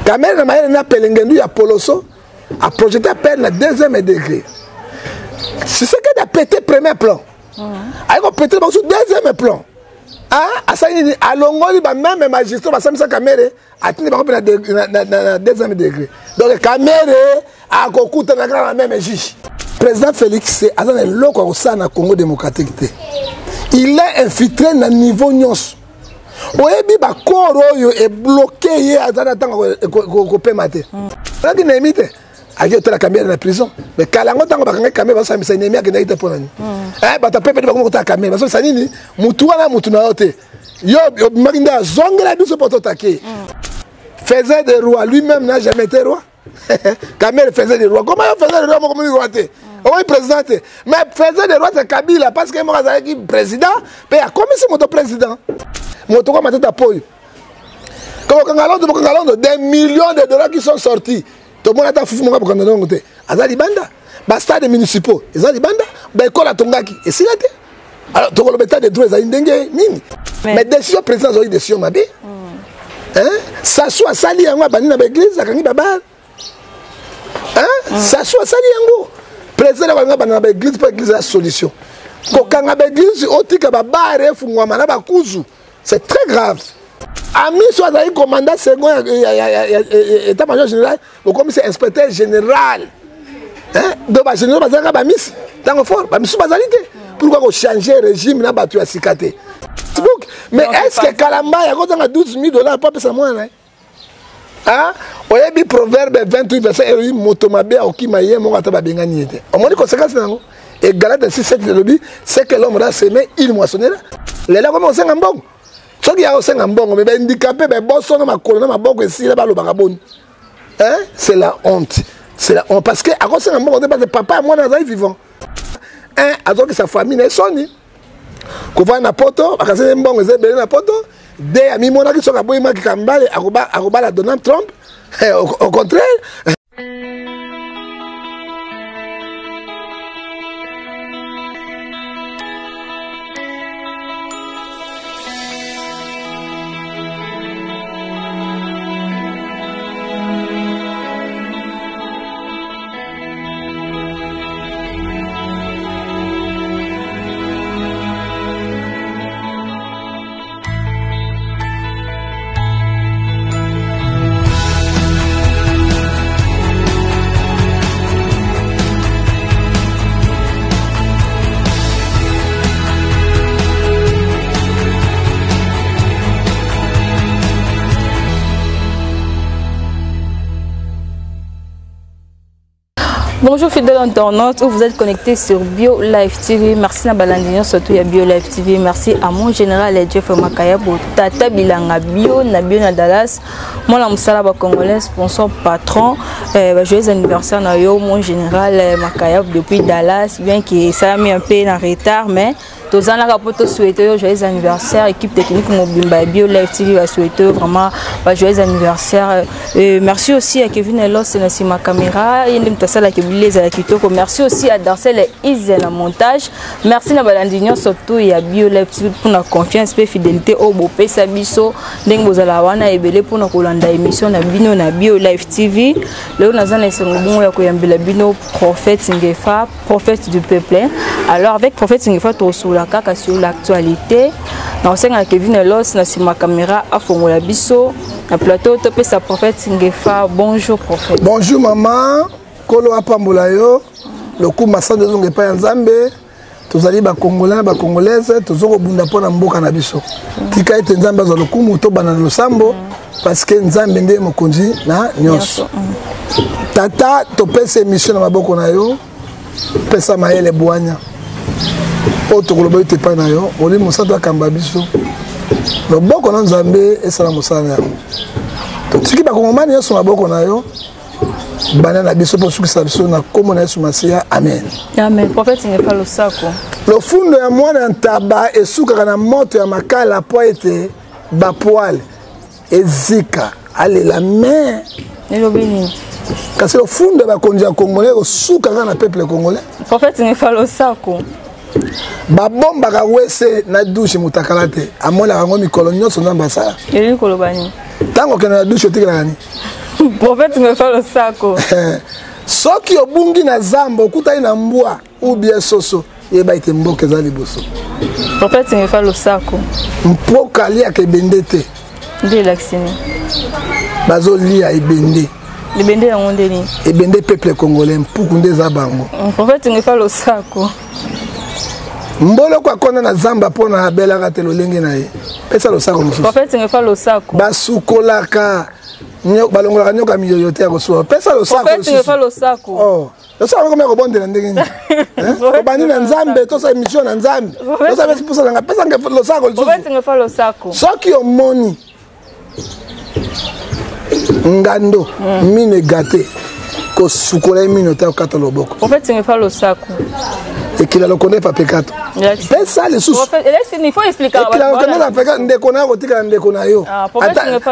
Kamere na na pelengendu ya Poloso a projeté appel na deuxième degré. C'est ce qui a pété premier plan. A pété deuxième plan. Ah, à l'ongoli même magistrat va s'amuser Kamere a tenu na deuxième degré. Donc Kamere a kokuta na même juge. Président Félix c'est azana loko au sana Congo démocratique. Il est infiltré na niveau nyos. Oyebi ba koro yo est bloqué hier azana tango ko pemate. La dynamite a été la Kamere na prison. Mais kalango tango ba kanga Kamere ba samisa ennemi akenda ite ponani. Ba ta pepe ba ko ta Kamere ba so sanini mutu wana mutu na yote. Yo marinda zongela biso poto taquer. Faisait des rois, lui-même n'a jamais été roi. Kamere faisait des rois. Comment il faisait des rois comme il roi? Oui, président. Mais faisait des rois de Kabila parce que moi j'ai président, mais comme c'est mon président. Mon tour m'a tout appuyé. Quand des millions de dollars qui sont sortis. Tout le monde a fait mon pour qu'on ait. Azali banda. Basta des municipaux. Azali banda. Ben quoi la tongaki. Et si la té. Alors tout le bétail de droits à indéngé. Mais décision président ont eu décision ma bé. Hein? Ça soit sali en moi bani na l'église, ça kangi baba. Hein? Ça soit sali en moi. Président va bani na l'église pour l'église la solution. Ko kanga l'église otika baba refungwa mana ba kuzu. C'est très grave. Ami soit d'ailleurs commandant second état-major général, ou comme c'est inspecteur général. Hein? Donc ba général bazanga ba miss. Tango fort, ba miss bazalité. Pourquoi qu'on changer régime na batu ya sikate? Mais est-ce que Kalamba y a 12 000 $ pas ça moins hein? Ah, oyebi proverbe 28 verset et motomabe okimaye mo ata babengani ete. On m'a dit conséquence nango. Et Galate 6:7 le lobby, c'est que l'homme va s'aimer, il moissonnera. Les là comme on s'en mbongo. Ce qui a aussi un mbongo mais ben handicapé ben bosso na makolo na maboko ici là ba lo bakaboni. Hein? C'est la honte. C'est la honte parce que à cause un mbongo de papa moi na vivant. Hein, alors que sa famille est soni. Kova na poto, akazene mbongo ezebele na poto, de ami mona ki soka boyima ki kambale akoba la Donald Trump. Au contraire. Bonjour fidèles internautes, vous êtes connectés sur Bio Live TV. Merci à Balandinion, surtout à Bio Live TV. Merci à mon général Jeff Makaya pour Tata Bilanga Bio, na Dallas. Moi, la Moussala Congolais, sponsor patron. Joyeux anniversaire à mon général Makaya depuis Dallas. Bien que ça a mis un peu en retard, mais tous en rapport souhaiter joyeux anniversaire. Équipe technique Mobimba Bio Live TV va souhaiter vraiment joyeux anniversaire. Merci aussi à Kevin Elos, c'est ma caméra. Merci aussi à Darcel et Isel en montage. Merci à Balandinion surtout et à Bio Live TV pour la confiance et fidélité au Bopé Sabiso. Dengozalawana et Belé pour notre émission na Bino na Bio Live TV. Le Nazan et Sengobon ya Koyambela Bino prophète Singefa, prophète du peuple. Alors avec prophète Singefa sur la caca sur l'actualité. Dans le Kevin Elos na ma caméra à Fongola Biso. Na plateau topé sa prophète Singefa. Bonjour prophète. Bonjour maman. Kolo apambola yo le coup masan de zonge pa nzambe tozali ba congolais ba congolaise tozoko bunda pona mboka na biso tika ete nzambe za le coup moto bana lo sambo parce que nzambe nde mokonzi na nyonso tata topesa émission na maboko na yo pesa maele bwanya o tokoloba ite pa na yo oli mosato akamba biso le boko na nzambe esala mosala to tiki ba kongomani yo so maboko na yo banana biso pour suki sabiso na komo na Yesu Masia amen amen prophète Singefa lo sako le fundo ya mwana ntaba esuka na moto ya makala po ete ba poil ezika ale la main elobini kasi le fundo ba konja congolais osuka na peuple congolais prophète Singefa lo sako ba bomba ka wese na douche mutakalate amona ngo mikolo nyonso na mbasa eli kolobani tango kana douche tikala ni Prophète me fait le sako. Soki obungi na zamba okutai na mbwa ou bien soso yeba ite mboka za liboso. Prophète me fait le sako. Mpoka lia ke bendete. Ndi laksini. Bazo lia ebende. Ebende ya ngondeni. Ebende peuple congolais mpuku ndeza bango. Prophète me fait le sako. Mbolo kwa kona na zamba pona abela ka telo lenge na ye. Pesa lo sako mususu. Prophète me fait le sako. Basukolaka balongola nyoka miyoyote ya kosuwa. Pesa lo sako. Prophète me fait le sako. Oh. Lo sako comme ko na ndenge ni. Bani na nzambe to sa émission na nzambe. To sa pesa nga pesa nga lo sako. Prophète me fait le sako. Soki omoni ngando mine gâté ko sukola mine ta kata loboko. Prophète me fait le sako. Et qu'il a le connaît pas pécato. C'est ça les sous. Il faut expliquer. Et qu'il a le connaît pas pécato. Ndekona kotika ndekona yo.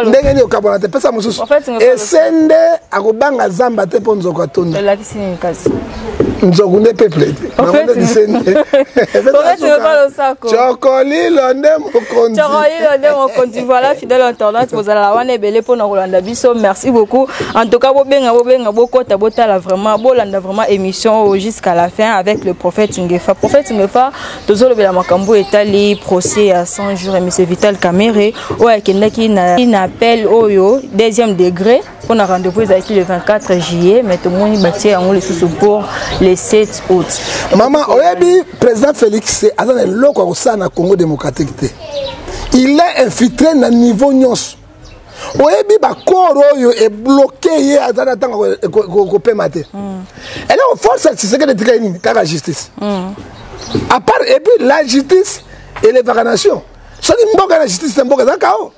Ndenge ni okabona te pesa mususu. Et sende akobanga zamba te po nzoko atonda. La kisini kasi. Nzoko ne peuple. Prophète me fait le sako. Chokoli londe mokonzi. Chokoli londe mokonzi. Voilà fidèle internaute vous allez la wana belé pour na Rolanda biso. Merci beaucoup. En tout cas bobenga bokota botala vraiment bolanda vraiment émission jusqu'à la fin avec le prophète Ngefa. Prophète Ngefa, toujours le Makambo étali procès à 100 jours et M. Vital Kamere, qui appelle Oyo, deuxième degré, pour un rendez-vous avec le 24 juillet, mais tout le monde bâti le sous pour le 7 août. Maman, Oyebi, président Félix, c'est à le Congo démocratique. Il est infiltré dans le niveau nyos. Oyebi ba koro est bloqué à la temps qu'on peut mater. Elle est au force c'est ce que de training car la justice. À part et puis la justice et les vaccinations. Ça dit mboka la justice c'est mboka zakao.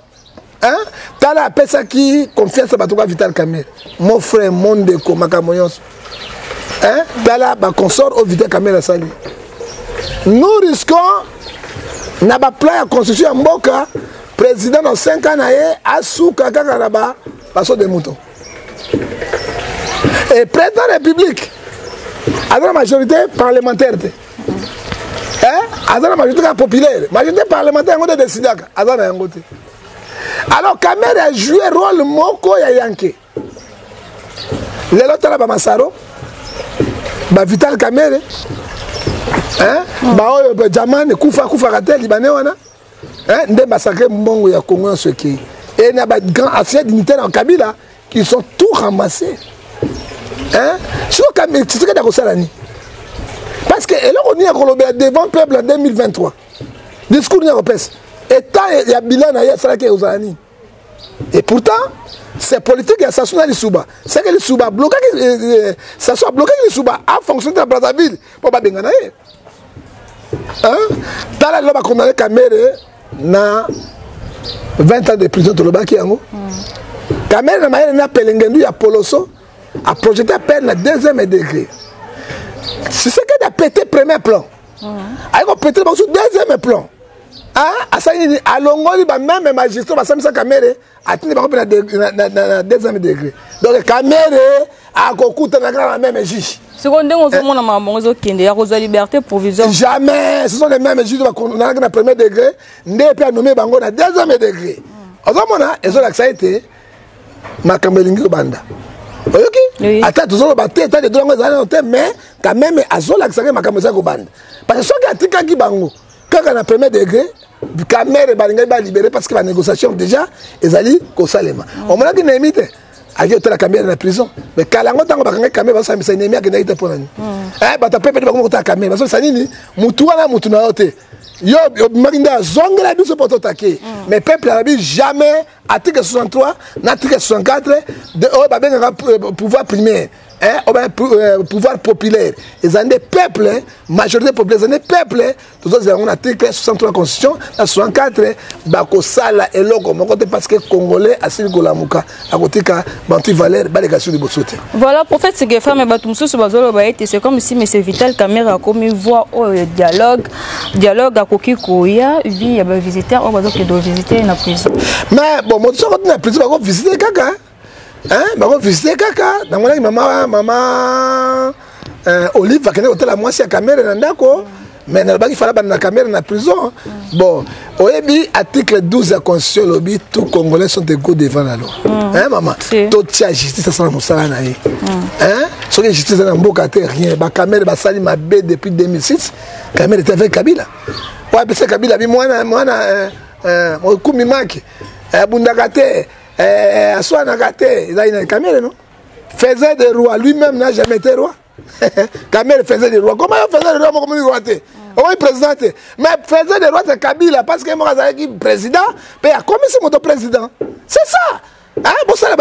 Hein? Tala pesa qui confiance à Batuka Vital Kamere. Mon frère mon déco makamoyos. Hein? Tala ba consort au Vital Kamere sali. Nous risquons na ba plan à constitution mboka. Président dans 5 ans a sous Kakaraba, passo de moutons. Et président de la République, a la majorité parlementaire. A la majorité populaire. Majorité parlementaire, on a décidé. Alors, Kamere a joué rôle moko ya Yanké. Les autres là, Massaro, Vital Kamere, Jaman, Koufa Kate, Libanais, des massacres mbongo ya Congo en ce qui et il y a des grands affaires dignitaires en Kabila qui sont tout ramassés. Hein? C'est ce que tu as dit. Parce que là on est à devant le peuple en 2023. Discours européen. Et tant il y a bilan à ça qui est et pourtant c'est politique et ça sonne les Souba. C'est que les Souba bloqué ça soit bloqué les Souba a fonctionné à Brazzaville pour pas bengana. Hein? Dans la loi condamné Kamere na 20 ans de prison to lobaki yango. Kamere na mayele na pelengendu ya Poloso a projeté peine na deuxième degré. C'est ce qu'il a pété premier plan. Aiko pété ba sur deuxième plan. Hein? Asani alongoli ba même magistrat ba samisa Kamere atini ba ko na deuxième degré. Donc Kamere a kokuta na même juge. Seconde, on se demande à la liberté provisoire. Jamais. Ce sont les mêmes juges qui ont le premier degré. N'est pas nommé Bango na deuxième degré. Ils ont accepté ma Kambelingi Banda. Ok? Attends, tous les bâtés, de droits, mais quand même, ils ont accepté ma Kambelingi Banda. Parce que ceux qui ont dit Bango, quand on a le premier degré, Kamere Balinga va libérer parce que la négociation déjà, ils allaient au Salema. On m'a dit que n'imite. Il y a la caméra dans la prison. Mais quand on a la caméra, c'est un ennemi qui n'a pas été pour nous. Bah, tu peux pas dire que la caméra. Parce que ça dit, Moutoua, Moutouna, yo, Marinda, Zonga, la pour t'attaquer. Mais peuple arabe, jamais, article 63, article 64, de pouvoir primaire. Pouvoir populaire. Ils ont des peuples, majorité populaire, ils ont des peuples. Tous autres ont l'article 63 Constitution, la 64, Bakosala et Logo. Parce que les Congolais, à Silgolamuka, à côté de Bantu Valère, Balégation de Bossoté. Voilà, prophète, c'est que femme et Batumsou, c'est comme si M. Vital Kamere a commis voix au dialogue à Kokikoya, il y a des visiteurs, on va visiter la prison. Mais bon, moi, je suis en prison, on va visiter Kaka. Hein? Bah, on visite Kaka. Dans mon maman Olive va connaître hôtel à moi si à Kamere Nandako. mais il fallait la caméra dans la prison. Bon, au début, article 12 de la Constitution, lobby, tous les Congolais sont égaux devant la loi. Hein, maman? Toute la justice, ça ne sert à rien. Hein? Ce que la justice n'a pas rien. La caméra, la salle m'a bé depuis 2006. La caméra était avec Kabila. Ouais, c'est Kabila, moi, Koumimaki, Bundakate, Aswanakate, il a une caméra, non? Faisait des rois, lui-même n'a jamais été roi. Kamel faisait des rois. Comment il faisait des rois? Comment il présentait? Mais faisait des rois, c'est Kabila, parce que moi, j'ai président, mais comment c'est mon président? C'est ça. Hein? Bon, ça, il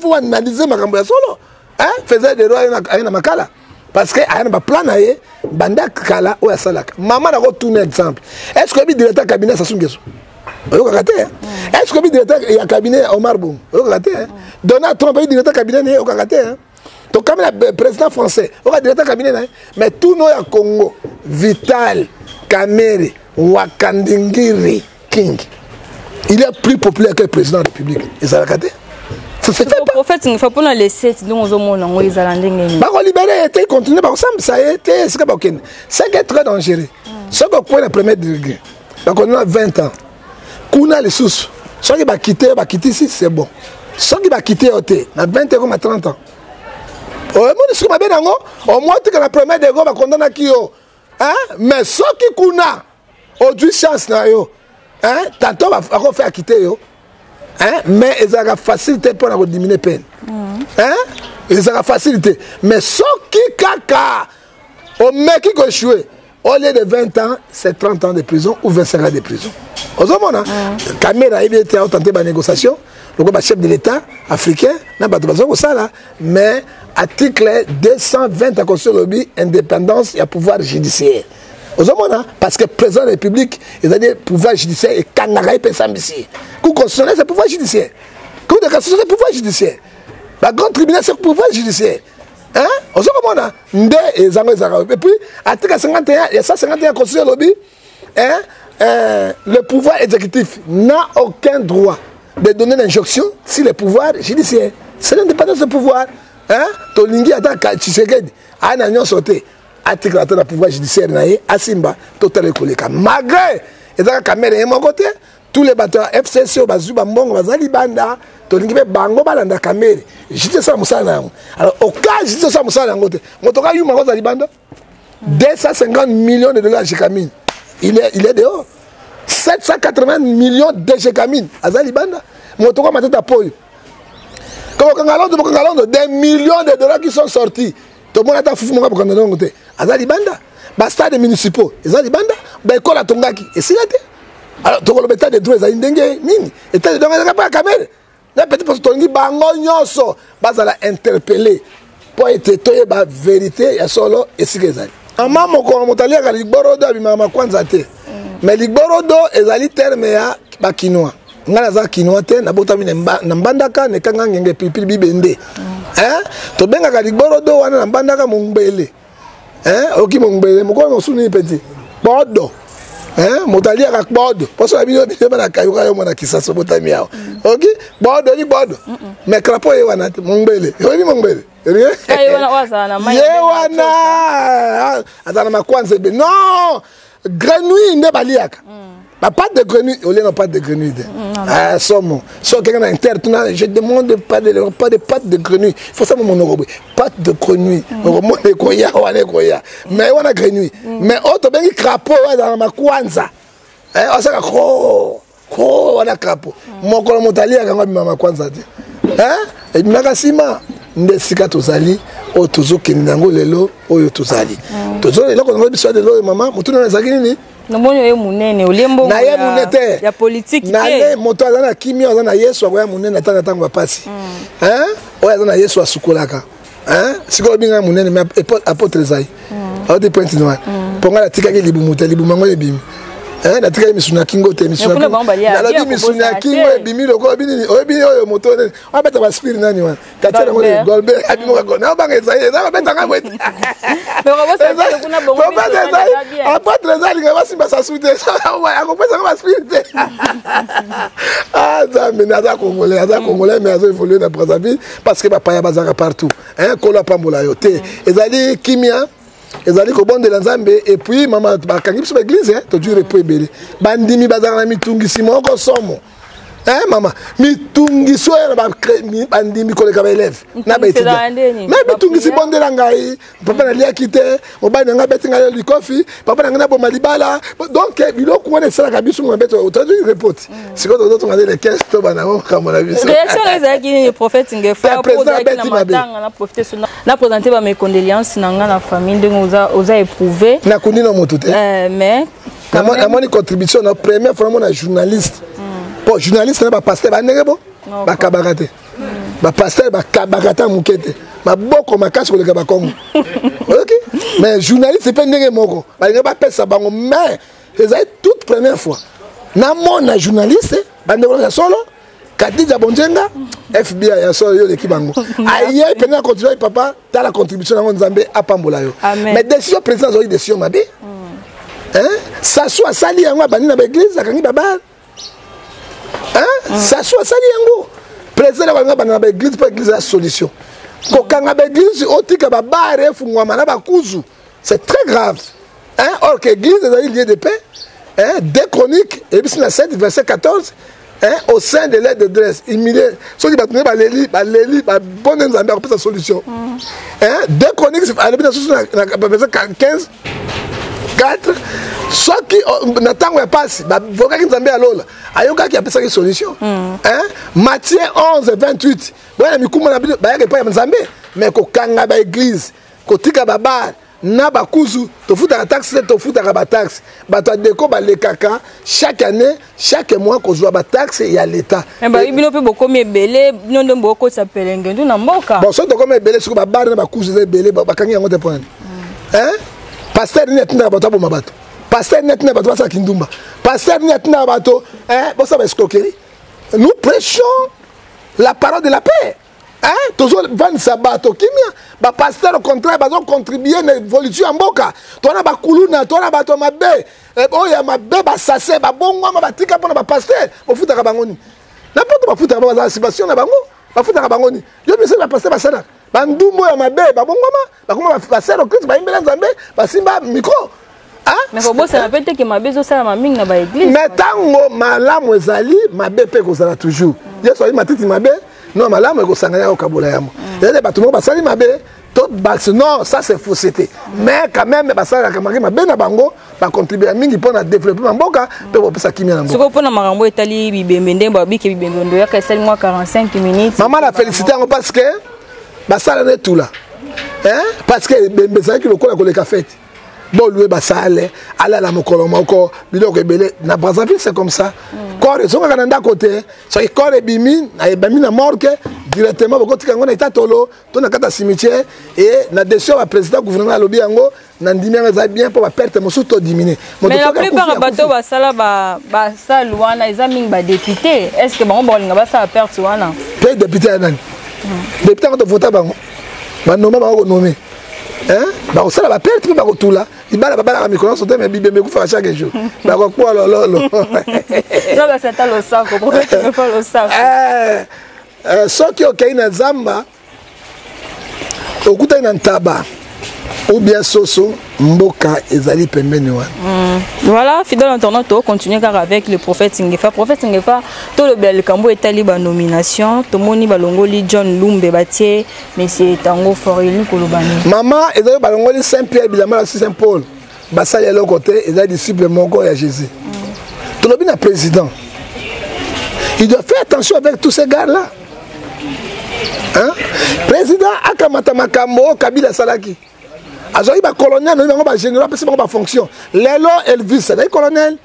faut analyser ma campagne solo. Hein? Faisait des rois, il y a Makala. Parce que il y a un plan, Banda Kala, ou Salak. Maman a retourné exemple. Est-ce que le directeur cabinet, ça s'est est-ce que le directeur cabinet Omar Boum? Donald Trump, le directeur cabinet, donc, comme le président français, le directeur cabinet, mais tout le monde à Congo, Vital, Kamere, Wakandingiri, King, il est plus populaire que le président de la République. Et ça l'a raté. Ça se fait pas. En fait, il ne faut pas laisser, donc on a les Alandais. Bah, on libérer, il continue, ça a été, c'est très dangereux. Ce qu'on peut le premier degré, donc on a 20 ans. Kuna les sous. Ceux qui vont quitter ici, c'est bon. Ceux qui vont quitter, on a 20 ans, on a 30 ans. Au moins, tu as la première de go, on condamne à qui? Mais ceux qui kuna, ont du chance, tantôt, on va faire quitter. Mais ils ont la facilité pour diminuer la peine. Ils ont la facilité. Mais ceux qui caca, au mec qui a échoué, au lieu de 20 ans, c'est 30 ans de prison ou 25 ans de prison. Kamera a tenté la négociation, le chef de l'État africain, mais article 220 de la Constitution lobby, indépendance et pouvoir judiciaire. Parce que le président de la République, il a dit pouvoir judiciaire et Kanagaï Pessambici. Coup constitutionnel, c'est pouvoir judiciaire. Coup de cassation, c'est pouvoir judiciaire. La grande tribunal, c'est pouvoir judiciaire. Hein? Et puis, article 51, et 151 de la Constitution lobby, le pouvoir exécutif n'a aucun droit de donner l'injonction si le pouvoir judiciaire. C'est l'indépendance du pouvoir. Tolingi attaque Tshisekedi. Ananion sauté. Article de pouvoir judiciaire Asimba, total koleka. Malgré les caméras de mon côté, tous les bateaux FCC, Bazuba Mbongo, Bazali Banda, Tolingi Bango Balanda caméra. J'étais ça Moussana. Alors, au cas j'étais ça Moussana côté. Motoka Yuma Bazali Banda. 250 millions de dollars chez Camille. Il est dehors. 780 millions de Jécamine. Azali Banda. Motoka Matata Poyo. Des millions de dollars qui sont sortis. Tout le monde a fait pour qu'on ait côté. Azali Banda. Basta des municipaux. Azali Banda. École à Tongaki. Et si là, alors, tu as le bétail de droits à Indenge. Mini. Et tu as la caméra. La petite personne, tu as Bango Nyoso. Bazala interpellé. Pour être la vérité, il y a solo et si que ça. Maman, mon talent, il Ligborodo, il m'a dit mais Ligborodo, il terme ya bakinois. Ngana za kinois te na bota mina mbandaka ne kanga ngenge pipili bibende. To benga ka Ligborodo wana mbandaka mongbele. Oki mongbele, moko mosuni petit. Bodo. Motalia ka bodo. Poso abino bina na kayuka yo mona kisaso bota miao. Oki bodo ni bodo. Mais crapo ye wana mongbele. Yo ni mongbele. Non, grenouille n'est pas lié. Pas de grenouille, on n'a pas de grenouille. Somme, quelqu'un a internet, je demande pas de pâte de grenouille. Il faut ça mon robot. Pâte de grenouille. Mais on a grenouille. Mais autre ben crapaud dans ma kwanza. On s'est on a crapaud. Mon colon montalia quand ma kwanza. Et nakasima ndesika tozali o tozokende nango lelo oyo tozali tozoli loko ngo biso de lo mama mutuna na zakini ni nomoni ye munene olembo na ye munete ya politique na le moto azana kimia azana Yesu akoya munene tanga tanga pasi oyo azana Yesu asukolaka siko binga munene mais apôtre Zai au de point noir ponga la tikaki libumuta libumango ebimi na tika misuna kingo te misuna na misuna kingo ebimi loko obini oyo moto ne abeta ba spirit nani wana katela ngo golbe abimo ka na banga Zai za beta nga kwete kuna bongo apôtre Zai nga basimba sa sute akopesa ba spirit zambe na za congolais mais azo évoluer na Brazzaville parce que papa ya bazaka partout kolo pambola yo te ezali kimia ezali kobondela nzambe et puis mama bakangi biso baeglise tozwi repos ebele bandimi bazalaka na mitungisi moko somo mama mitungisi oyo na bandimi koleka baeleve na baétudiant me mitungisi bondela ngai papa naliaki te mobali na ngai beti ngai likofi papa na ngai naboma libala donc biloko wana esalaka biso mabe tozwi repoti sikoyo tozotonga nde le 15 to banango makambo na biso réaction ezalaki nini prophète ngefa na présenter ba mes condoléances na nga na famille ndenge oza éprouvé nakundi na moto te mais namoni contribution na première fois na journaliste bon journaliste na bapasteur bandenge bo bakabaka te bapasteur bakabaka ta moke te maboko makasi koleka bakongo ok mais journaliste mpe ndenge moko balingi bapesa bango mais ezali toute première fois namona journaliste bandeko ya solo Kadija Bonjenga FBI ya solo yo leki bango aye pena continue papa ta la contribution na Nzambe apambola yo mais décision président zo décision mabe ça soit sali yango bani na église akangi baba ça soit sali yango président ba ngaba na église pour église la solution ko kanga ba église otika ba bare fungwa na ba kuzu c'est très grave or que église est lieu de paix 2 Chroniques et puis na 7 verset 14 au sein de l'aide de Dresse humilié ceux qui battent baleli ba bonne Nzambe pour sa solution 2 Chroniques na verset 15 4 ceux qui n'attendent pas ba voka Nzambe alola ayoka qui appelle ça une solution Matthieu 11 28 bwana mikuma na ba yake pa Nzambe mais ko kanga ba église ko tika ba bar na bakuzu tofuta taxe tofuta ba taxe bato deko ba lekaka chaque année chaque mois ko joa ba taxe ya l'état ba ibino pe boko mebele nyondo mboko sapelenge ndu na mboka bon so to ko mebele siko ba bar na bakuzu ze bele ba kangi yango te point pasteur net na bato bo mabato pasteur net na bato sa kindumba pasteur net na bato bo sa ba escroquerie nous prêchons la parole de la paix toujours vendre sabato kimia ba pasteur au contraire bazo contribuer à l'évolution en mboka tona ba kuluna tona bato mabe oya mabe ba sase ba bongo ma batika pona ba pasteur ofuta ka bangoni na poto ba futa ba participation na bango ba futa ka bangoni yo bisa ba pasteur ba sana ba ndumbo ya mabe ba bongo ba kuma ba pasteur au Christ ba imbela Nzambe ba simba micro mais faut bosser la pente que mabe zo sala maminga ba église mais tango malamu ezali mabe pe ko sala toujours yeso ali matiti mabe non malamu ko sanganya okabola yamo et bato mo basali mabe tout bax non ça c'est fausseté mais quand même basala kamaki mabe na bango ba contribuer mingi pour na développer mboka pe bo pesa kimia na mboka siko pona makambo etali bibembe ndemba biki bibembe ndo yaka esali mwa 45 minutes maman la félicité parce que basala ne tout là parce que bembe ça ki lokola ko le fête bon loué basale ala la mokolo moko biloko ebele na Brazzaville c'est comme ça corps ils sont quand nda côté so corps ebimi na morgue directement boko tika ngona itatolo to na kata cimetière et na décision va président gouvernement lobi yango na ndimi nga bien pour ba perte mosu to diminuer mais la plupart bato basala ba salwana examine ba député est-ce que bango bolinga basa perte wana pe député anani député quand voter bango ba nommer bango nommer ba osala ba perte ba kotula ibala baba la micro sote mais bibembe ku fa chaque jour ba ko kwa lolo non ba c'est le sac pourquoi tu me fais le sac so ki okay na zamba okuta na ntaba ou bien soso mboka ezali pembeni wana voilà fidèle internaute to continuer car avec le prophète Ngefa to le bel kambo etali ba nomination to moni balongoli John Lumbe batie monsieur Tango Foreli kolobani maman ezali balongoli Saint-Pierre Bilama Saint-Paul basali le côté ezali disciple moko ya Jésus to lobi na président il doit faire attention avec tous ces gars là président akamata makambo Kabila Salaki azoi ba colonel no ba général parce ba fonction lelo Elvis c'est colonel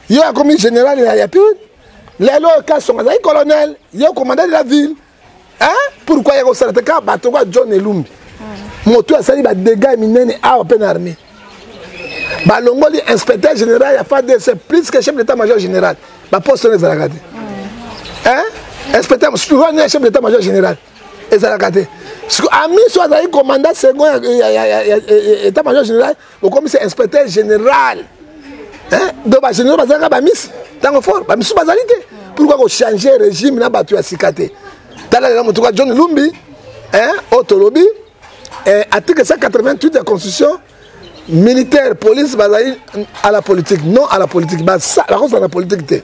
yo a commis général il y a plus lelo Kasson c'est colonel yo commandant de la ville pourquoi yako salata ka bato kwa John Elumbi moto asali ba dégâts minene a open armée ba longoli inspecteur général ya fait c'est plus que chef d'état-major général ba poste les alakate inspecteur chef d'état-major général et alakate ami soit d'ailleurs commandant second état-major général au commissaire inspecteur général donc ba général bazaka ba miss tango fort ba miss bazalité pourquoi ko changer régime na batu ya sikate tala la moto John Lumbi autolobi article 188 de la constitution militaire, police, bazali à la politique. Non à la politique. Bah ça, la cause à la politique.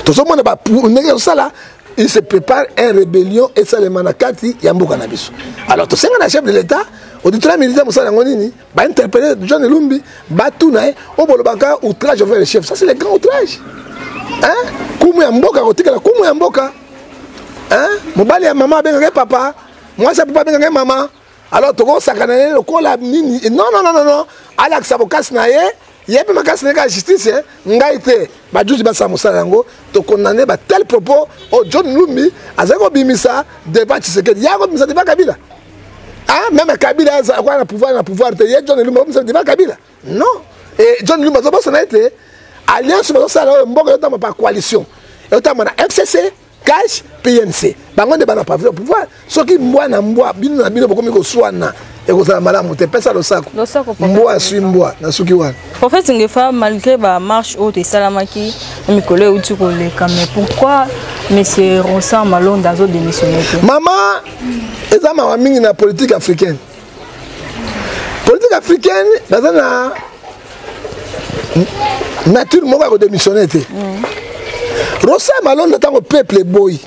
Tout ce monde pour ça là, il se prépare une rébellion et ça les manakati yambo cannabis. Alors tout ça le chef de l'État, auditoire militaire Moussa Langonini, va interpeller John Lumbi, va tout naï, au bolobaka outrage envers le chef. Ça c'est le grand outrage. Hein? Kumu yamboka kotika la kumu yamboka. Hein? Mobali ya maman benga papa, moi ça papa benga maman. Alors tu ça canalé le col la nini. Non non non non non. Alex Abokas naïe. Yépe makasi neka justice ngai te ba juge ba samusala yango to condamner ba tel propos au John Lumbi azako bimisa devant Tshisekedi yako bimisa devant Kabila ah même Kabila a na pouvoir te John Lumbi bimisa devant Kabila non et John Lumbi zo na été alliance ba sala mboka yotama pa coalition yotama na FCC cash PNC bango de bana pouvoir soki mbwa na mbwa bino na bino bokomi ko swana ekozala malamu te pesa losako mbwa sui mbwa na suki wana prophète Ngefa malgré ba marche haute et salamaki mikolo uti koleka mais pourquoi monsieur Rosan Malonda azo démissionner maman eza mawa mingi na politique africaine bazana nature moko ko démissionner te Rosan Malonda tango peuple boy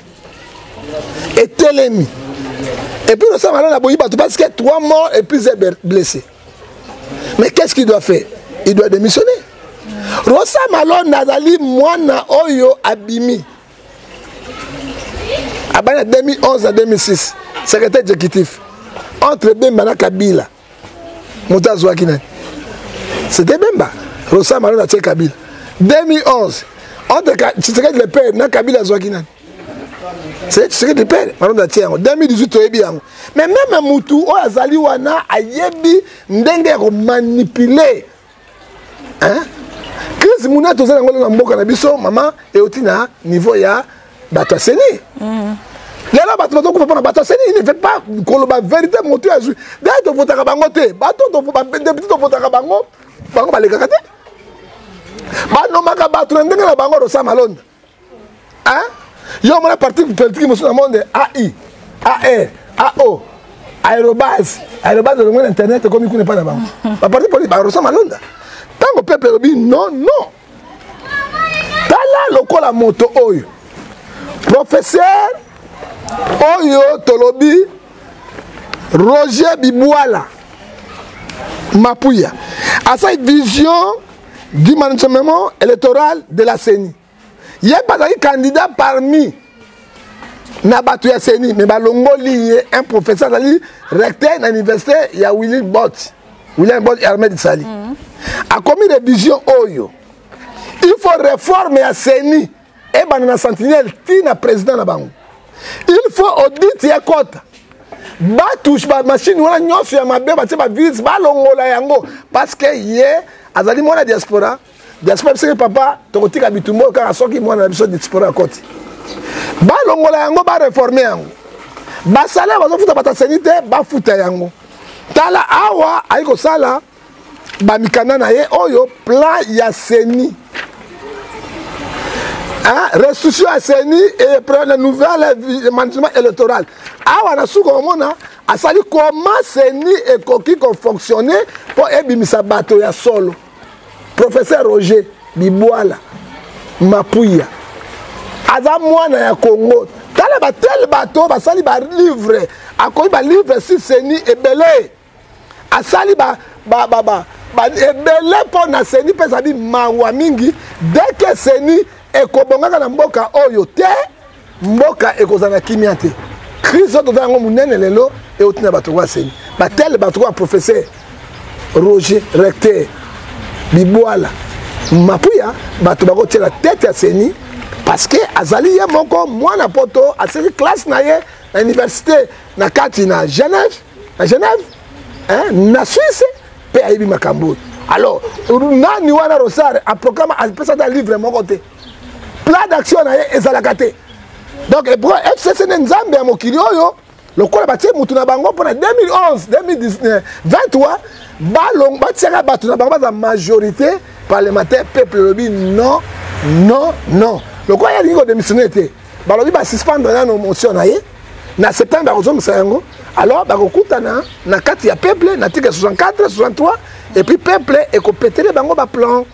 et telemi. Et puis le Samalon a boyé parce qu'il y a 3 morts et plusieurs blessés. Mais qu'est-ce qu'il doit faire? Il doit démissionner. Rosa Malon Nazali Mwana Oyo Abimi. En 2011 à 2006, secrétaire exécutif. Entre Bemba et Kabila. Mouta Zouakina. C'était Bemba. Rosa Malon a tué Kabila. 2011. Entre secrétaire de père et Kabila Zouakina. C'est ce que tu perds. 2018, mais même Moutou, Azali Wana, Ayebi, Ndenge manipuler. Hein? Crise Mouna, tout ça, on a un peu maman, et au niveau ya Batouasseni. Là, il ne fait pas la vérité, Moutou a joué. D'ailleurs, tu votes à Bangote, bateau, tu votes à Bango, Bango, les gars. Non, ma bateau, Ndenge la Bango, Rosa Malonda. Hein? Yo mon parti politique dans le monde AI, AR, AO, aérobase de le monde internet comme il connaît pas là-bas. La parti politique Rosa Malonda. Tant que peuple dit non. Tala lokola moto oyo. Professeur Oyo Tolobi Roger Bibouala Mapuya a sa vision du management électoral de la CENI. Il y a pas de candidat parmi Nabatou Yasseni, mais Balongoli est un professeur recteur de l'université, il y a William Bott et Ahmed Sali. A commis des visions Oyo. Il faut réformer Yasseni et Banana Sentinelle, qui est président de Bango. Il faut audit Yakota. Batouche ba machine wana nyoso ya mabe ba teba virus ba longola yango parce que ye azali mwana diaspora c'est papa tokotika bitumbo ka soki mwana biso diaspora koti ba longola yango ba réformer yango ba salaire ba futa bata senite ba futa yango tala awa ayiko sala ba mikana na ye oyo plan ya CENI restitution à CENI et prendre un nouvel management électoral. Ah, on a su comment a sali comment CENI et Koki ont fonctionné pour ebimisa bateau ya solo. Professeur Roger Bibouala Mapuya. Aza mwana ya Congo. Tala ba tel bateau ba sali ba livre. Akoyi ba livre si CENI et belé. A sali ba ebele pour na CENI pesa bi mawa mingi dès que CENI ekobongaka na mboka oyo te mboka ekozana kimia te crise to dango munene lelo e otina bato kwa CENI batel bato kwa professeur Roger recteur Bibouala Mapuya bato bako tela tête ya CENI parce que azali ye moko mwana poto aseli classe na ye na université na kati na Genève hein na Suisse pe ayibi makambo alors nani wana Rosar a programme a pesa da livre moko te plan d'action est zalakate. Donc, FCC Nzambe à Mokili Oyo, le coup de mutu na bango pour 2011, 2019, 23, balong batira batu na bango la majorité parlementaire peuple lobby non. Le coup il y a démissionné té. Balobi ba suspendre na motion na ye. Na septembre ba kozomisa yango. Alors ba kokutana na kati ya peuple na tika 64, 63 et puis peuple et qu'on péter les bango ba plan.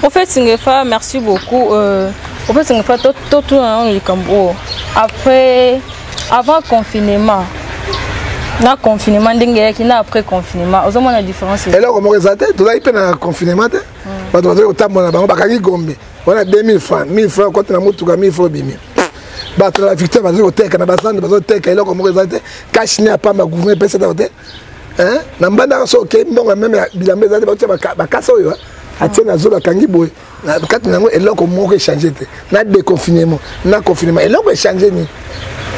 En fait, Singefa, merci beaucoup. En fait, Singefa, tout le Cambo. Après, avant confinement, na confinement, après confinement, vous avez la différence. Et là, comment résultat, tu as eu un confinement, tu as eu un temps de on a 2000 francs, 1000 francs, quand on a monté 1000 francs, 1000. Bah, tu as la victoire, vas-y au tech, on a besoin de tech, et là, comment résultat, cash n'est pas ma gouvernement, personne n'a été. Hein? Nambanda so ok, bon, même bilambe zade ba kasa yo. Atie na zola kangi boy. Na kati nango eloko moko changer te. Na déconfinement, na confinement. Eloko changer ni.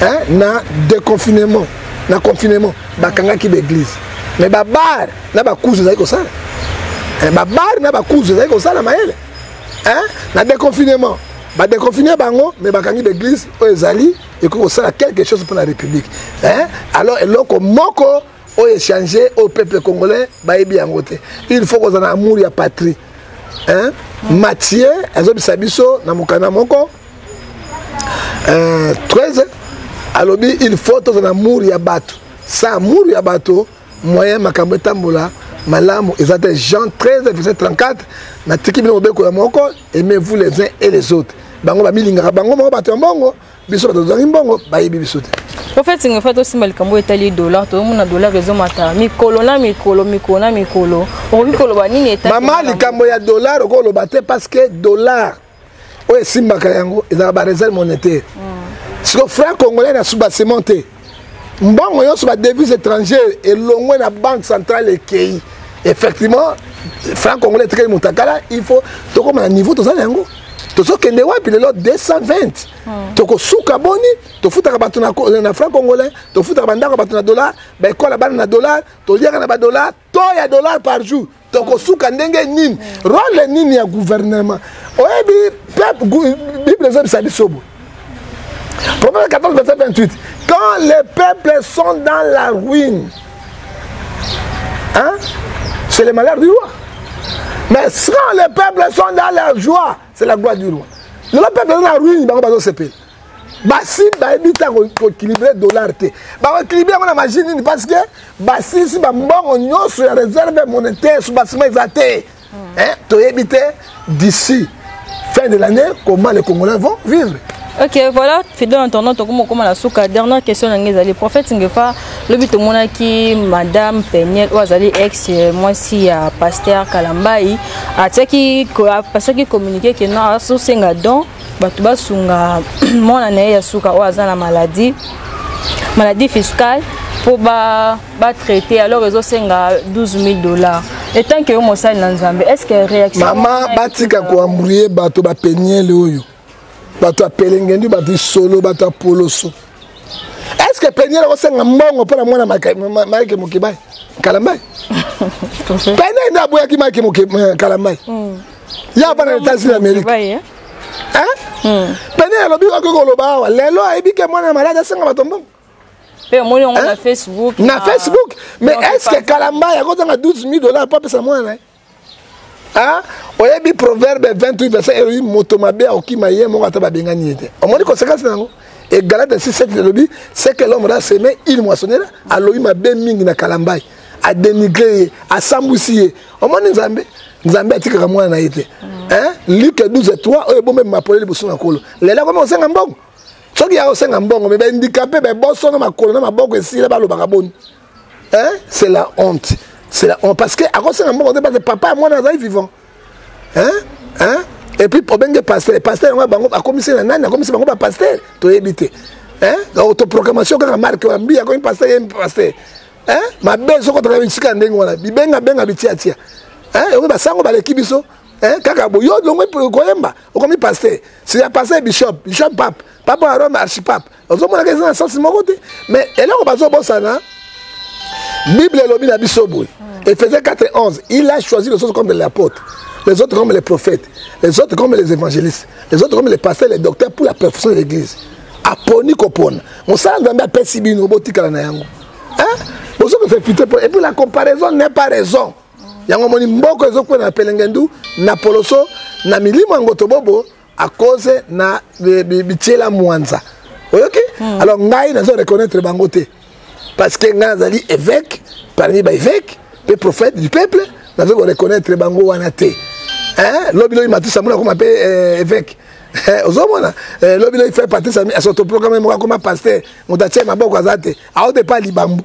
Hein? Na déconfinement, na confinement, ba kanga ki l'église. Mais ba bar, na ba kuzu zai ko sala. Ba bar na ba kuzu zai ko sala maele. Hein? Na déconfinement, ba déconfiner bango, mais ba kangi l'église o ezali et ko sala quelque chose pour la République. Hein? Alors eloko moko o échanger au peuple congolais ba ebi angote. Il faut qu'on ait un amour ya patrie. Hein? Mathieu, azobi sabiso na mukana moko. 13 alobi il faut qu'on ait un amour ya bato. Ça amour ya bato moyen makambo tambola malamu ezate Jean 13 verset 34 na tiki bino beko ya moko aimez-vous les uns et les autres. Bango ba milinga bango moko bato mbongo biso bato zangi mbongo ba yebi biso te. En fait, c'est que aussi mal comme étali dollar, tout le monde a dollar raison mata. Mikolo na mikolo, mikolo na mikolo. On mikolo bani ni état. Maman li kambo ya dollar ko lo baté parce que dollar o simba kayango eza ba réserve monétaire. Si le franc congolais na suba cementé. Mbongo yo suba devise étrangère et longwe na banque centrale et pays. Effectivement, franc congolais très mutakala, il faut to comme un niveau to ça yango. Tozo kende wapi lelo 220. Toko suka boni, to futa bato na franc congolais, to futa bandaka bato na dollar, ba ekola bana na dollar, to liaka na ba dollar, to ya dollar par jour. Toko suka ndenge nini, rôle nini ya gouvernement. Oyebi peuple Bible zone sa bisobo. Proverbe 14 verset 28. Quand les peuples sont dans la ruine, hein? C'est le malheur du roi. Mais quand les peuples sont dans la joie, c'est la gloire du roi. Le peuple est dans la ruine, il va pas se payer. Si on équilibrer dollar, on équilibrer on imagine parce que si on sur la réserve monétaire sur bâtiment exaté, hein, tu éviter d'ici fin de l'année comment les Congolais vont vivre. Ok, voilà, fidèle entendant, comment la souka. Dernière question, les prophètes Singefa, le but de mon qui Madame Peniel, ou azali ex, moi si pasteur Kalambai, a qui communiqué que non, à ce singadon, batuba sunga, mon année ya souka, ou azala maladie fiscale, pour traiter, alors ils ont $12,000. Et tant que vous m'avez dit, est-ce que réaction. Maman, batika ko ambrier, bato ba Peniel, oyo. Bato a pelengendu, bato solo, bato a poloso. Est-ce que Peniel a reçu un mbongo pour la moine à Maïke Mokibai? Kalambai? Peniel n'a pas eu Maïke Kalambai. Il y a pas d'États-Unis d'Amérique. Hein? Peniel a dit que Goloba, Lelo a dit que moi, je suis malade, c'est un tombon. On a Facebook. On a Facebook. Mais est-ce que Kalambai a $12,000 pour payer moi? Ah, oyebi proverbe 28 verset 1 motomabe okimaye mo ataba bengani ete. Omoni conséquence nango. Et Galate 6:7 le lobby, c'est que l'homme a semé, il moissonnera, a loïma ben mingi na Kalambai, a dénigré, a sambousier. Omoni Nzambe a tika kamwa na ete. Hein? Luc 12:3 oye bon même m'appeler le bosso na kolo. Lela comme on sait ngambong. Soki ya osenga ngambong mais ben handicapé ben bosso na makolo na maboko esila ba lo bakaboni. Hein? C'est la honte. C'est la honte parce que à cause ngambong on dit parce que papa moi na zai vivant. Hein? Hein? Et puis pour benga pasteur on va bango a commissaire na nani a commissaire bango ba pasteur to ebité. Hein? Autoproclamation quand marque ambi a comme pasteur hein? Ma belle soko to bisika ndengo wana bibenga bitia. Hein? On va sango ba lekibiso. Hein? Kaka boyo longo pour koyemba o comme pasteur. C'est un pasteur bishop pape. Papa Rome archipape. Ozo mona keza sens mokote. Mais elle a bazo bosana. Bible lobi na bisobo. Éphésiens 4:11, il a choisi les autres comme les apôtres, les autres comme les prophètes, les autres comme les évangélistes, les autres comme les pasteurs, les docteurs pour la perfection de l'église. Aponi kopona. On s'en va à Pessibino botika na yango. Hein? Pour ça que fait putain et puis la comparaison n'est pas raison. Yango moni mboko ezoko na pelengendu na poloso na milimo ngotobobo à cause na bitiela mwanza. OK? Alors ngai nazo reconnaître bangote parce que ngai azali évêque parmi les évêques, les prophètes du peuple, nazo ko reconnaître bango wana te hein lobilo imatisa mona comme appelé évêque ozomona lobilo il fait partie à son programme mo comme pasteur motache maboko azate a de pas libambu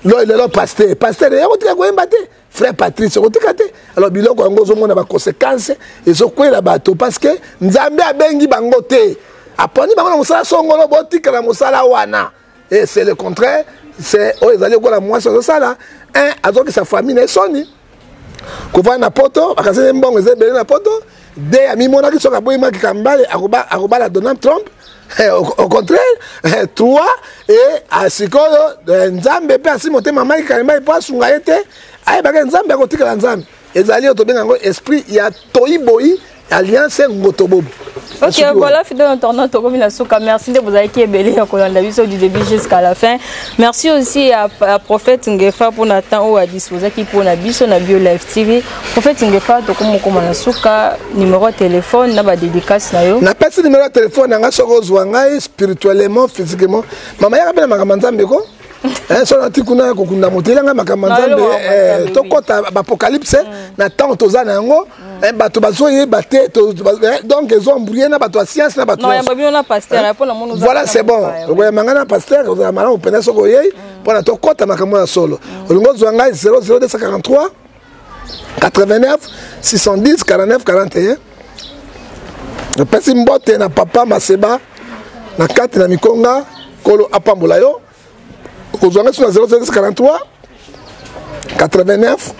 le pasteur et otika ko embate frère Patrice otika te alors biloko yango ozomona ba conséquences et zo kwela bato parce que nzambe abengi bango te aponi bango na musala songolo botika na musala wana et c'est le contraire c'est ils allaient ko la moi sur ça là un azoki sa famille na soni ko va na poto akase mbongo ezebele na poto de ami mona ki soka boyi maki kambale akoba la Donald Trump au contraire toi et à sikoyo nzambe pe asimote mama ki kamba pa sunga ete ay ba nzambe akotika la nzambe ezali otobenga ngo esprit ya toiboyi alliance ngotobobo. Ok, voilà, fidèle internaute, merci de vous avoir été belé du début jusqu'à la fin. Merci aussi à Prophète Ngefa pour Nathan ou à disposer qui pour Nabiso na Bio Live TV. Prophète Ngefa, to comme na suka numéro de téléphone na ba dédicace na yo. Na pas numéro de téléphone na soko zwangai spirituellement, physiquement. Mama ya kabela makamanzambe ko. Sur l'antikuna kokunda motelanga makamanzambe to kota apocalypse na temps tozana yango bato bazoye baté donc ils ont brûlé na bato science na bato. Non, ya babino na pasteur pour na mono. Voilà, c'est bon. Oya mangana pasteur oya mala opena soko yei pour na to kota makamona solo. Olingo zwanga 00243 89 610 49 41. Le pesi mbote na papa Maseba na kati na mikonga kolo apambola yo. Aujourd'hui sur la 043 89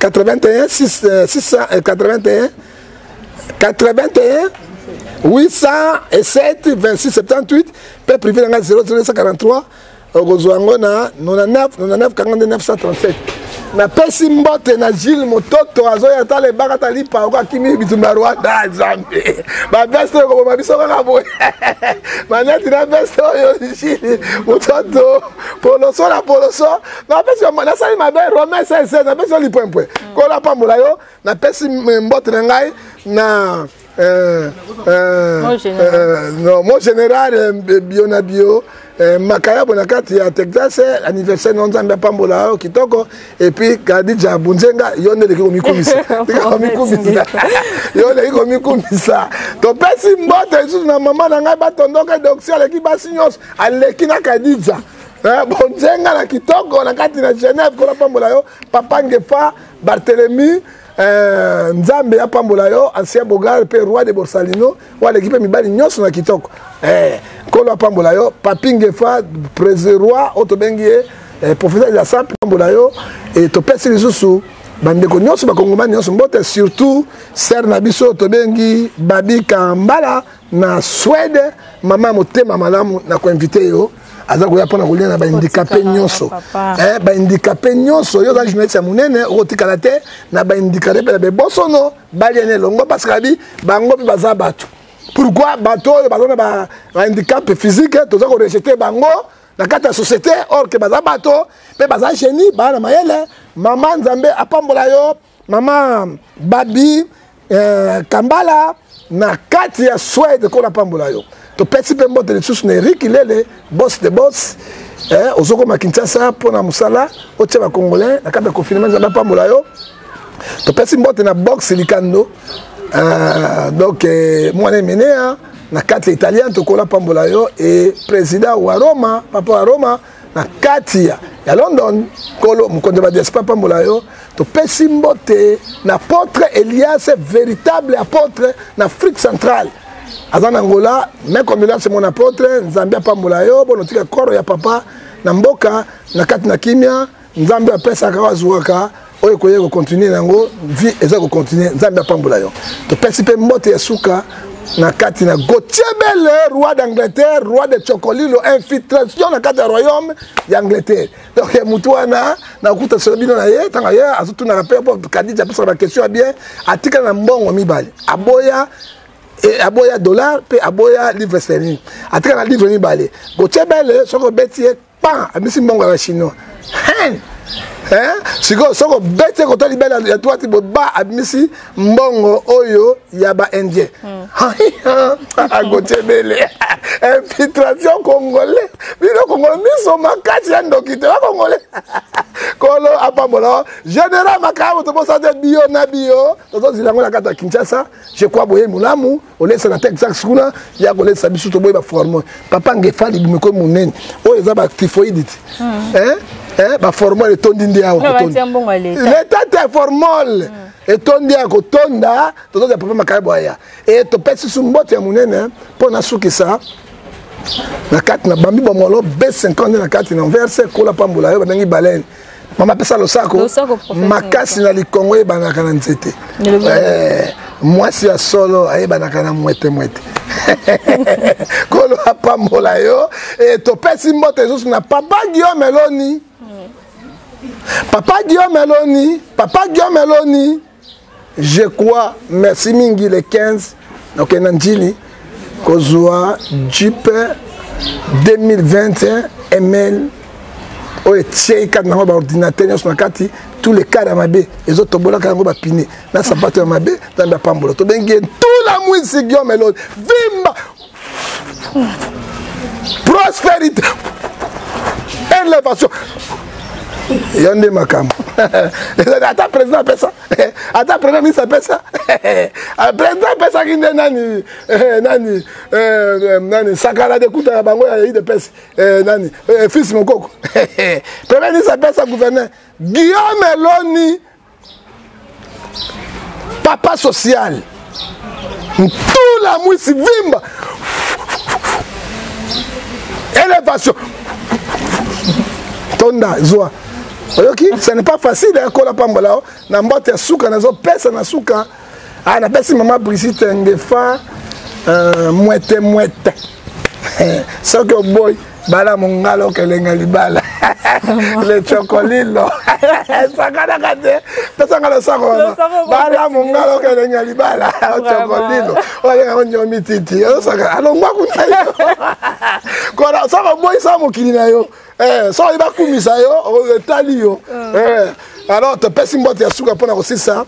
81 681 807 26 78 peut privé dans 043 aujourd'hui na 99 49 137 na pesi mbote na Gilles Mototo azoya tale bakata lipa ko kimi bitumba Rwanda Zambie ba beste ko ba biso ka boy manati na beste yo Gilles Mototo poloso na pesi na sali mabe Romain 16 na pesi li point ko la pambola yo na pesi mbote na ngai na mon général bio na bio Makaya Bonakati à Texas anniversaire non Zambia pambola kitoko et puis Kadija Bunzenga yone leki komikumisa yone komikumisa to pesi mbote su na mama na ngai batondoka doxia leki basinyos aleki na Kadija Bunzenga na kitoko na kati na Genève ko pambola yo papa Ngefa Barthélemy Nzambe ya pambola yo ancien bogar pe roi de Borsalino wa l'équipe mibali nyonso na kitoko kolo pambola yo Papi Ngefa président roi otobengie professeur de la sample pambola yo et to pesi lisusu bandeko nyonso bakongomani nyonso mbote surtout ser na biso tobengi Babi Kambala na Suède mama motema malamu na ko inviter yo aza koya pona kolia na ba handicapé nyonso ba handicapé nyonso yo za journaliste munene otikala te na ba handicapé be bosono baliene longo parce que bango baza bato pourquoi bato bazona ba handicap physique toza ko rejeter bango na kata société or que baza bato pe baza génie ba na mayele mama Nzambe apambola yo mama Babi Kambala na kati ya Suède ko na pambola yo to pesi pe mbote le susu na Eric Lele boss de boss ozoko makinshasa pona musala otie ba congolais na kata confinement za pambola yo to pesi mbote na box likando donc moi ne menea na kati italien to kola pambola yo et président wa Roma papa wa Roma na kati ya London kolo mkonde ba diaspora pambola yo to pesi mbote na apôtre Elias véritable apôtre na Afrique centrale azana Angola mais comme là c'est mon apôtre Nzambe pambola yo bonotika koro ya papa na mboka na kati na kimia Nzambe apesa ka wazuaka oyo koye ko continuer nango vie eza ko continuer Nzambe pambola yo to pesi pe mbote ya suka na kati na Gauthier Belle roi d'Angleterre roi de Chocolilo infiltration na kati ya royaume d'Angleterre donc mutuana na kuta solobino na ye tanga ye azutu na rappel pour Kadija pesa ba question bien atika na mbongo mibale aboya dollar pe aboya livre sterling atika na livre mibale Gauthier Belle soko betie pan amisi mbongo ya chinois siko soko bete ko to libela ya toi ti ba amisi mbongo oyo ya ba indien Gauthier Belle infiltration congolais bino congolais miso makati ya ndokite ba congolais Kolo apambola. Général Makabo to bosa de bio na bio. Tozo zilango na kata Kinshasa. Je crois boye mulamu. On laisse na Texas kuna. Ya ko laisse biso to boye ba former. Papa ngefali bimeko munene. O eza ba typhoïde. Ba former le tondindi ya ko. L'état est formol. Et tondi ya ko tonda. Tozo de papa Makabo ya. Et to pesi sumbote ya munene pona suki sa. Na kati na bambi bomolo B50 na kati na verse kola pambola yo bangi baleine mama pesa lo sako makasi na likongo e banaka na nzete mwasi ya solo aye banaka na mwete kolo pambola yo e to pesi mbote esusu na papa Guillaume Meloni je crois merci mingi le 15 donc na njili Kozua Jeep 2021 ML oye tie kat na ba ordinateur nyos makati tous les cas mabe les autres bola ka ngo ba pine na sapato ya mabe tamba pambolo to bengi tout la mwisi Guillaume Meloni vimba prospérité élévation yonde makambo ata président pesa ata président ni ça pesa président pesa ki nani sakala de kuta bango ya de pesa nani fils mokoko premier ni ça pesa gouverneur Guillaume Meloni papa social tout la mwisi vimba élévation tonda zoa oyoki ce n'est pas facile ya kola pambola na mbote ya suka nazo pesa na suka na pesi mama Brigitte ngefa mwete soko boy bala mongalo kelenga libala le chocolilo sakana kate pesa ngalo sako bala mongalo kelenga libala chocolilo oya onyo mititi saka alongwa kunayo kora sako boy samo kilina yo so il va kumisa yo tali yo alors te pesi mbote ya suka pona kosisa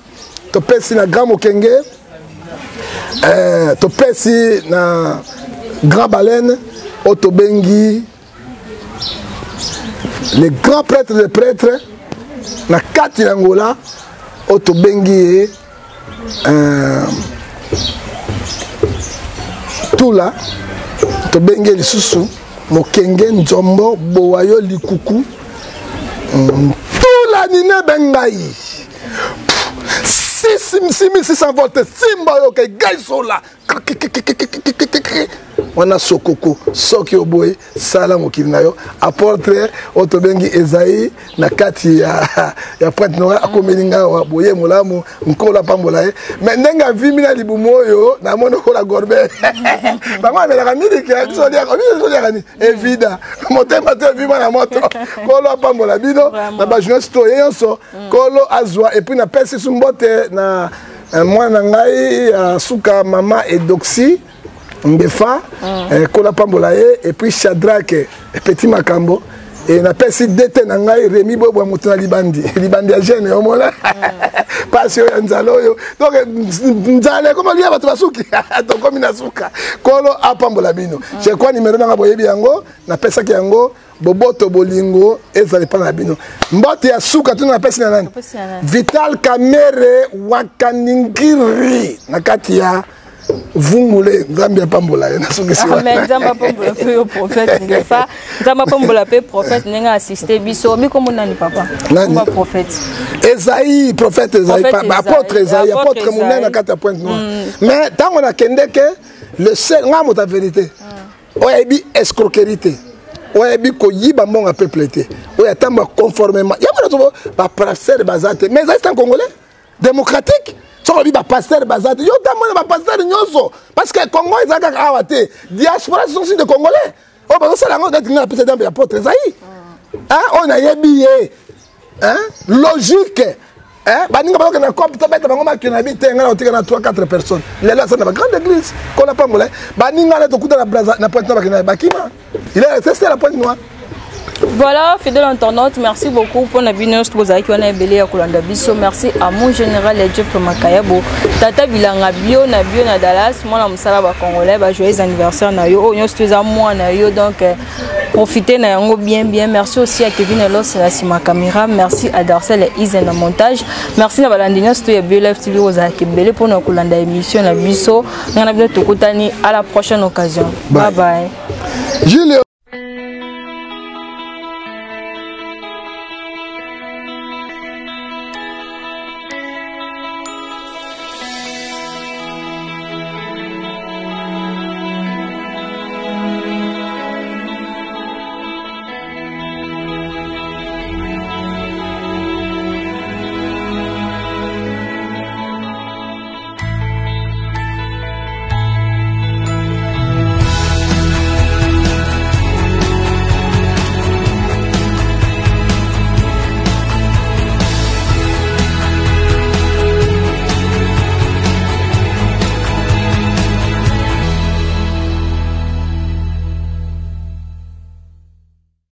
te pesi na grand mokenge te pesi na grand baleine otobengi les grands prêtres de prêtres na kati l'Angola otobengi tout là otobengi lisusu mokenge nzombo bowayo likuku tout la nine bengai 6600 volts simba yo ke gaisola wana sokoko soki oboye sala mokili na yo apôtre otobengi Esaïe na kati ya pointe noire akomelinga wa boye molamu nkola pambola mais ndenga vimi na libumu oyo na mono kola gorbe bango amelaka miliki ya biso lia ni evida motema te vima na moto kolo pambola bino na ba jeunesse to yonso kolo azwa et puis na pesi sumbote na mwana ngai suka mama Edoxy Ngefa, Kola Pambola et puis Shadrach Petit Makambo et na pesi dete na ngai Rémi Bobo mutuna libandi ya jeune au mola passion ya nzalo yo donc nzale comment liya bato basuki to komi na suka kolo apambola bino je crois numéro na boyebi yango na pesa ki yango boboto bolingo ezali pa na bino mbote ya suka tuna na pesa na nani Vital Kamere wakaningiri na kati ya Vungule Zambia pambola na sungisi mais Zamba pambola pe prophète ngefa Zamba pambola pe prophète nenga assister biso mi comme nani papa comme prophète Esaïe prophète Esaïe apôtre Esaïe apôtre monene na kata pointe noire mais tant on a kende que le seul ngamo ta vérité oyebi escroquerie oyebi ko yiba mbonga peuple te oyatamba conformément yamana to ba pasteur bazate mais c'est un congolais démocratique. Soki ba pasteur bazate yo tamona ba pasteur nyoso parce que Congo ezaka awate diaspora sont aussi de congolais o ba sala ngo d'être na président ya apôtre Esaïe on a yebié logique baninga ba na cop to beta bango makina bitenga na otika na 3-4 personnes lelo ça na ba grande église ko la pambola baninga na to kuta na braza na pointe noire na bakima il est resté à la pointe noire. Voilà, fidèle internaute, merci beaucoup pour la vidéo. Merci à mon général Jeff Makayabo. Tata Bilanga Bio na Dallas. Moi, je suis Congolais. Joyeux anniversaire. Donc, profiter na yango bien. Merci aussi à Kevin Elos la sima caméra. Merci à Darcel et Isen na montage. Merci na balandinyo sto ya Bio Live TV aux akebele pour na kolanda émission na biso. Ngana bien tokutani à la prochaine occasion. Bye bye.